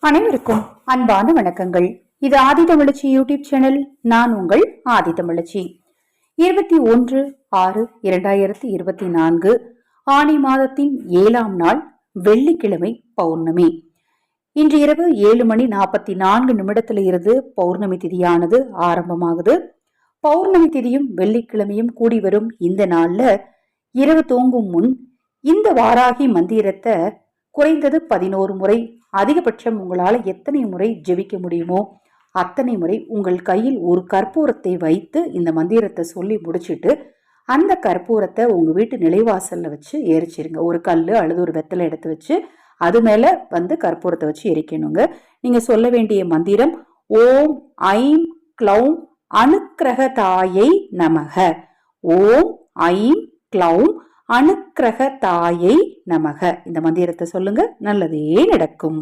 அனைவருக்கும் அன்பான வணக்கங்கள். இது ஆதிதமிழச்சி யூடியூப் சேனல். நான் உங்கள் ஆதிதமிழச்சி. 21/6/2024 ஆனி மாதத்தின் 7ஆம் நாள் வெள்ளிக்கிழமை பௌர்ணமி. இன்று இரவு 7:44 இருந்து பௌர்ணமி திதியானது ஆரம்பமாகுது. பௌர்ணமி திதியும் வெள்ளிக்கிழமையும் கூடி வரும் இந்த நாள்ல இரவு தூங்கும் முன் இந்த வாராகி மந்திரத்தை குறைந்தது 11 முறை, அதிகபட்சம் உங்களால எத்தனை முறை ஜெபிக்க முடியுமோ அத்தனை முறை உங்கள் கையில் ஒரு கற்பூரத்தை வைத்து இந்த மந்திரத்தை சொல்லி முடிச்சுட்டு அந்த கற்பூரத்தை உங்க வீட்டு நிலைவாசல்ல வச்சு எரிச்சிருங்க. ஒரு கல் அல்லது ஒரு வெத்தலை எடுத்து வச்சு அது மேல கற்பூரத்தை வச்சு எரிக்கணுங்க. நீங்க சொல்ல வேண்டிய மந்திரம் ஓம் ஐம் க்ளௌம் அனுக்கிரகதாயை நமக. ஓம் ஐம் க்ளௌம் அனுக்கிரகதாயை நமக. இந்த மந்திரத்தை சொல்லுங்க, நல்லதே நடக்கும்.